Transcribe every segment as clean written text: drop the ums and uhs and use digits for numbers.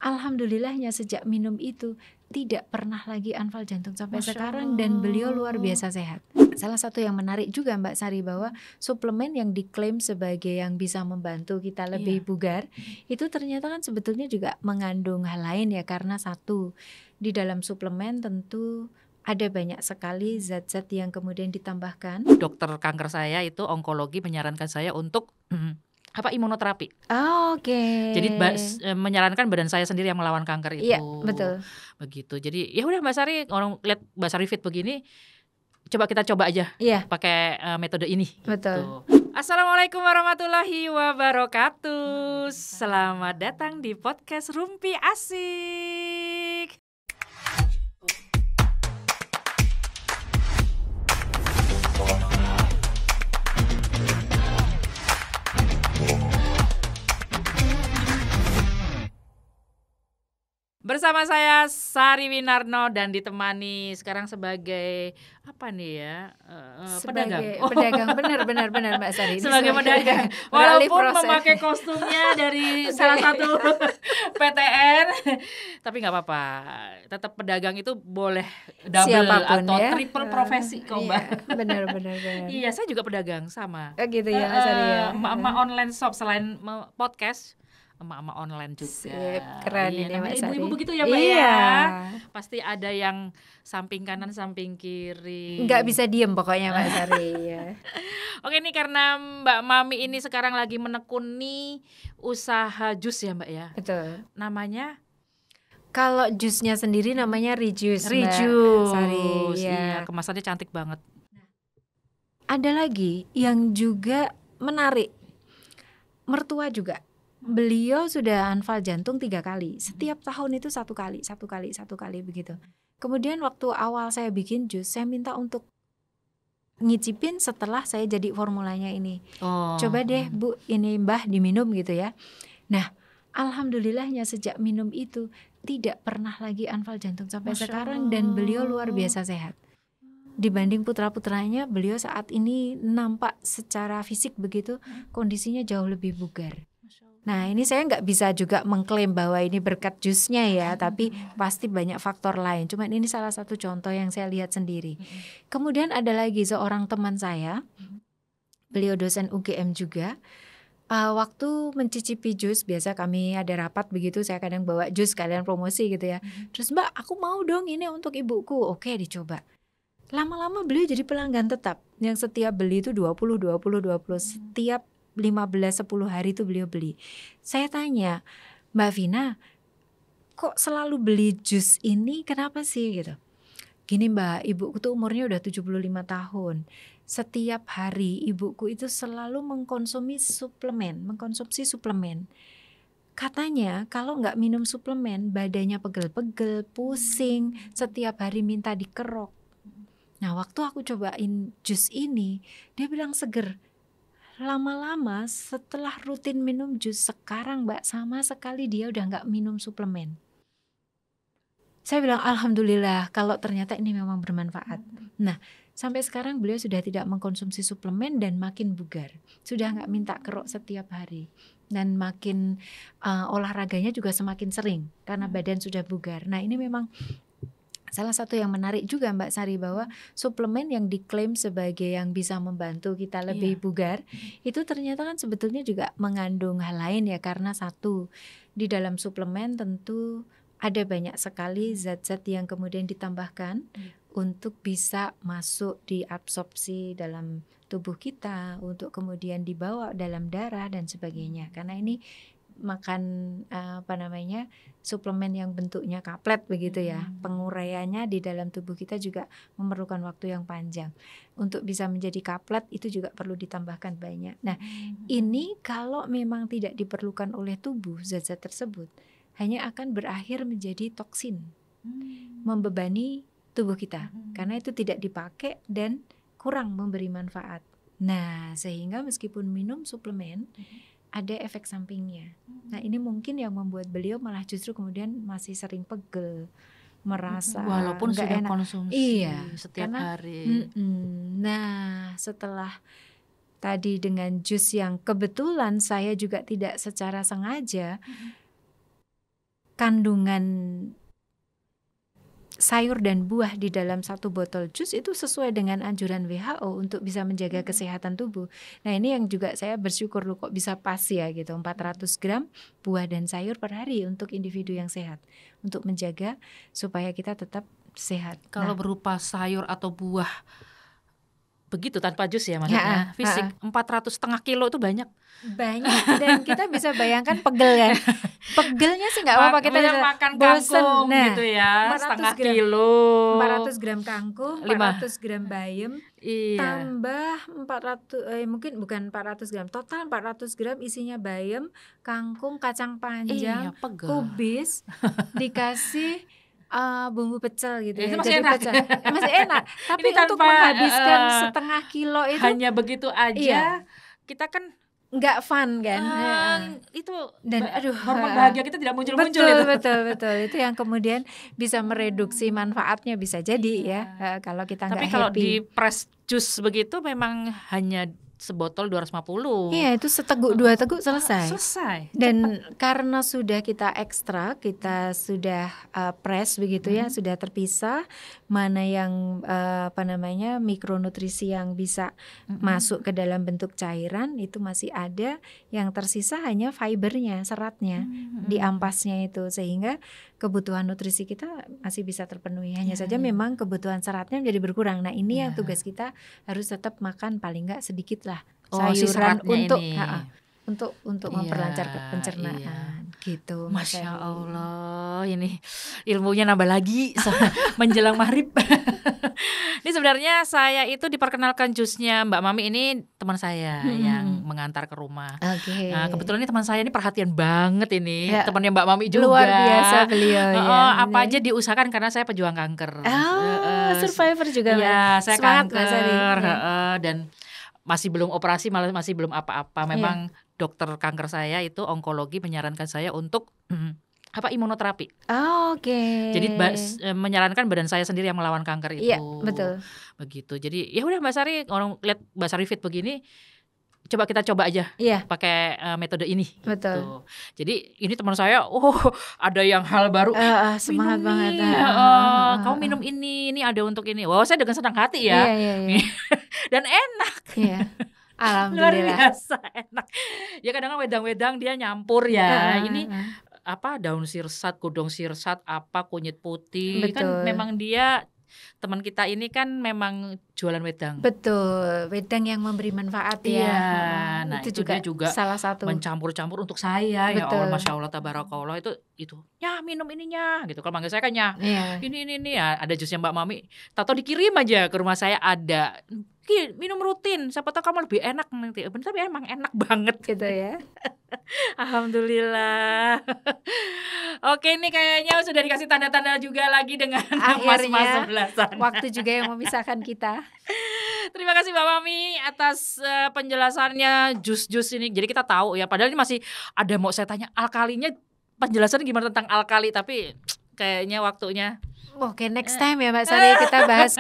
alhamdulillahnya sejak minum itu tidak pernah lagi anfal jantung sampai Masya sekarang, dan beliau luar Allah. biasa sehat. Salah satu yang menarik juga Mbak Sari, bahwa suplemen yang diklaim sebagai yang bisa membantu kita lebih bugar, itu ternyata kan sebetulnya juga mengandung hal lain ya. Karena satu, di dalam suplemen tentu ada banyak sekali zat-zat yang kemudian ditambahkan. Dokter kanker saya itu onkologi menyarankan saya untuk imunoterapi. Oke. Jadi menyarankan badan saya sendiri yang melawan kanker itu. Iya, betul. Begitu. Jadi ya udah Mbak Sari, orang lihat Mbak Sari fit begini, kita coba aja Iya, pakai metode ini. betul. Gitu. Assalamualaikum warahmatullahi wabarakatuh. Selamat datang di podcast Rumpi Asik. Bersama saya Sari Winarno dan ditemani sekarang sebagai apa nih ya, pedagang. Pedagang, benar Mbak Sari. Ini Sebagai pedagang, walaupun memakai kostumnya dari salah satu PTN, tapi nggak apa-apa. Tetap pedagang itu boleh double siapapun atau ya, triple profesi kok Mbak. Benar. Iya, saya juga pedagang sama. Gitu ya Mbak Sari ya. Emak-emak online shop, selain podcast, emak-emak online juga. Sip, keren ini Mbak Sari. Ibu-ibu begitu ya Mbak ya. Pasti ada yang samping kanan samping kiri. Nggak bisa diem pokoknya Mbak Sari ya. Oke, nih karena Mbak Mami ini sekarang lagi menekuni usaha jus ya Mbak ya. Betul. Namanya? Kalau jusnya sendiri namanya Rijus Mbak Sari. Iya, kemasannya cantik banget. Ada lagi yang juga menarik, mertua juga. Beliau sudah anfal jantung 3 kali. Setiap tahun itu satu kali begitu. Kemudian waktu awal saya bikin jus, saya minta untuk ngicipin setelah saya jadi formulanya ini. Coba deh Bu, ini Mbah diminum gitu ya. Nah, alhamdulillahnya sejak minum itu tidak pernah lagi anfal jantung sampai sekarang, dan beliau luar biasa sehat. Dibanding putra-putranya, beliau saat ini nampak secara fisik begitu kondisinya jauh lebih bugar. Nah, ini saya nggak bisa juga mengklaim bahwa ini berkat jusnya ya, tapi pasti banyak faktor lain. Cuman ini salah satu contoh yang saya lihat sendiri. Kemudian ada lagi seorang teman saya, beliau dosen UGM juga. Waktu mencicipi jus, biasa kami ada rapat begitu, saya kadang bawa jus kalian promosi gitu ya. Terus Mbak, aku mau dong ini untuk ibuku. Oke, dicoba. Lama-lama beliau jadi pelanggan tetap, yang setiap beli itu 20. Setiap 15-10 hari itu beliau beli. Saya tanya, Mbak Vina, kok selalu beli jus ini, kenapa sih gitu? Gini Mbak, ibuku tuh umurnya udah 75 tahun. Setiap hari ibuku itu selalu mengkonsumsi suplemen. Katanya kalau nggak minum suplemen, badannya pegel-pegel, pusing, setiap hari minta dikerok. Nah, waktu aku cobain jus ini, dia bilang seger. Lama-lama setelah rutin minum jus, sekarang Mbak sama sekali dia udah nggak minum suplemen. Saya bilang alhamdulillah kalau ternyata ini memang bermanfaat. Nah, sampai sekarang beliau sudah tidak mengkonsumsi suplemen dan makin bugar. Sudah nggak minta kerok setiap hari. Dan makin olahraganya juga semakin sering karena badan sudah bugar. Nah, ini memang salah satu yang menarik juga Mbak Sari, bahwa suplemen yang diklaim sebagai yang bisa membantu kita lebih bugar, itu ternyata kan sebetulnya juga mengandung hal lain ya. Karena satu, di dalam suplemen tentu ada banyak sekali zat-zat yang kemudian ditambahkan untuk bisa masuk diabsorpsi dalam tubuh kita, untuk kemudian dibawa dalam darah dan sebagainya. Karena ini makan suplemen yang bentuknya kaplet begitu ya, penguraiannya di dalam tubuh kita juga memerlukan waktu yang panjang. Untuk bisa menjadi kaplet itu juga perlu ditambahkan banyak. Nah, ini kalau memang tidak diperlukan oleh tubuh, zat-zat tersebut hanya akan berakhir menjadi toksin, membebani tubuh kita, karena itu tidak dipakai dan kurang memberi manfaat. Nah, sehingga meskipun minum suplemen ada efek sampingnya. Nah, ini mungkin yang membuat beliau malah justru kemudian masih sering pegel, merasa walaupun nggak sudah enak. konsumsi setiap hari. Nah, setelah tadi dengan jus yang kebetulan saya juga tidak secara sengaja kandungan sayur dan buah di dalam satu botol jus itu sesuai dengan anjuran WHO untuk bisa menjaga kesehatan tubuh. Nah ini yang juga saya bersyukur loh kok bisa pas ya gitu, 400 gram buah dan sayur per hari untuk individu yang sehat, untuk menjaga supaya kita tetap sehat. Kalau berupa sayur atau buah begitu tanpa jus ya maksudnya, fisik 400,5 kilo itu banyak. Dan kita bisa bayangkan pegel kan. Pegelnya sih nggak apa-apa, kita bisa makan kangkung gitu ya, 400 setengah kilo, 400 gram kangkung, 400 gram bayam, tambah 400 mungkin bukan 400 gram, total 400 gram isinya bayam, kangkung, kacang panjang, kubis, dikasih bumbu pecel gitu ya, masih enak. Masih enak. Tapi untuk menghabiskan setengah kilo itu hanya begitu aja, kita kan nggak fun kan, itu dan hormon bahagia kita tidak muncul-muncul. Betul itu yang kemudian bisa mereduksi manfaatnya, bisa jadi ya kalau kita nggak happy. Tapi kalau di press juice begitu memang hanya sebotol 250. Iya, itu seteguk 2 teguk selesai. Dan karena sudah kita ekstrak, kita sudah press begitu ya, sudah terpisah mana yang mikronutrisi yang bisa masuk ke dalam bentuk cairan itu masih ada, yang tersisa hanya fibernya, seratnya di ampasnya itu, sehingga kebutuhan nutrisi kita masih bisa terpenuhi. Hanya saja memang kebutuhan seratnya menjadi berkurang. Nah, ini yang tugas kita harus tetap makan paling enggak sedikit lah sayuran untuk memperlancar pencernaan gitu. Masya Allah, ini ilmunya nambah lagi menjelang maghrib. Ini sebenarnya saya itu diperkenalkan jusnya Mbak Mami, ini teman saya yang mengantar ke rumah. Nah, kebetulan ini teman saya ini perhatian banget ini, temannya Mbak Mami juga. Luar biasa beliau apa aja diusahakan karena saya pejuang kanker. Survivor juga. Ya, saya kanker dan masih belum operasi, malah masih belum apa-apa. Memang dokter kanker saya itu onkologi menyarankan saya untuk imunoterapi. Jadi menyarankan badan saya sendiri yang melawan kanker itu. Iya, betul. Begitu. Jadi ya udah Mbak Sari, orang lihat Mbak Sari fit begini, coba aja pakai metode ini. Betul. Gitu. Jadi ini teman saya, ada yang hal baru. Semangat banget. Kamu minum ini ada untuk ini. Wow, saya dengan senang hati ya. Iya. Dan enak. Iya. Alhamdulillah. Luar biasa enak. Ya kadang-kadang wedang-wedang dia nyampur ya. Ini daun sirsat, godong sirsat, kunyit putih. Betul. Kan memang dia teman kita ini kan memang jualan wedang. Betul, wedang yang memberi manfaat ya. Nah, itu juga salah satu mencampur-campur untuk saya. Ya Allah, Masya Allah, tabarakallah, itu ya minum ininya gitu. Kalau manggil saya kan ini ya, ada jusnya Mbak Mami. Tahu dikirim aja ke rumah saya ada. Minum rutin, siapa tahu kamu lebih enak nanti. Tapi emang enak banget gitu ya. Alhamdulillah. Oke, ini kayaknya sudah dikasih tanda-tanda juga lagi dengan akhirnya mas sebelasan. Waktu juga yang memisahkan kita. Terima kasih Mbak Mami atas penjelasannya jus-jus ini. Jadi kita tahu ya, padahal ini masih ada mau saya tanya alkalinya, penjelasan gimana tentang alkali, tapi kayaknya waktunya. Oke, next time ya Mbak Sari kita bahas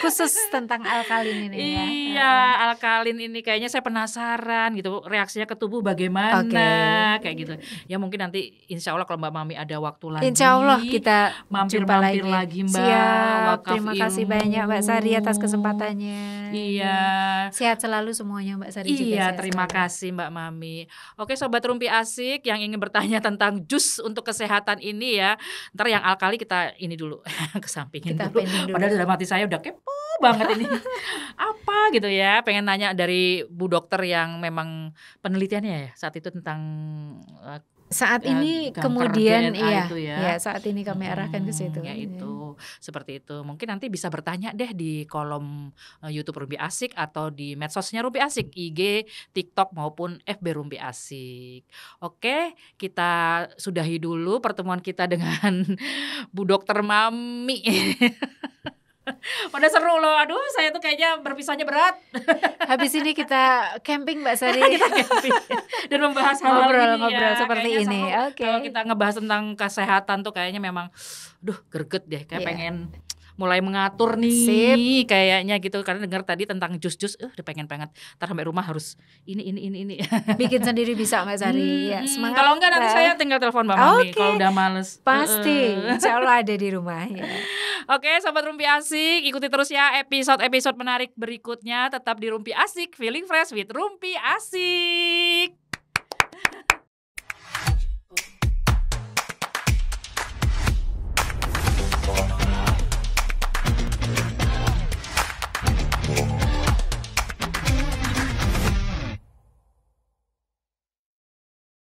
khusus tentang alkalin ini ya. Iya, alkalin ini kayaknya saya penasaran gitu, reaksinya ke tubuh bagaimana, kayak gitu. Ya mungkin nanti insya Allah kalau Mbak Mami ada waktu lagi, insya Allah kita mampir lagi Mbak. Siap, terima kasih banyak Mbak Sari atas kesempatannya. Iya. Sehat selalu semuanya Mbak Sari juga. Iya, terima kasih Mbak Mami. Oke Sobat Rumpi Asik yang ingin bertanya tentang jus untuk kesehatan ini ya, ntar yang alkali kita ini dulu kesampingin dulu. Padahal dalam hati saya udah kepo banget ini apa gitu ya, pengen nanya dari Bu Dokter yang memang penelitiannya ya saat itu tentang saat ini kemudian saat ini kami arahkan ke situ. Ya itu seperti itu. Mungkin nanti bisa bertanya deh di kolom YouTube Rumpi Asik atau di medsosnya Rumpi Asik, IG, TikTok maupun FB Rumpi Asik. Oke, kita sudahi dulu pertemuan kita dengan Bu Dokter Mami. Pada seru loh, aduh saya tuh kayaknya berpisahnya berat. Habis ini kita camping Mbak Sari. Kita camping dan membahas hal-hal ngobrol seperti ini. Oke. Kalau kita ngebahas tentang kesehatan tuh kayaknya memang, greget deh, kayak pengen mulai mengatur nih kayaknya gitu, karena dengar tadi tentang jus-jus, udah pengen banget. Ntar sampai rumah harus ini. Bikin sendiri bisa Mbak Sari. Ya, semangat. Kalau enggak nanti saya tinggal telepon Mbak Mami kalau udah males. Pasti, insya Allah ada di rumah ya. Oke, Sobat Rumpi Asik, ikuti terus ya episode-episode menarik berikutnya. Tetap di Rumpi Asik, feeling fresh with Rumpi Asik.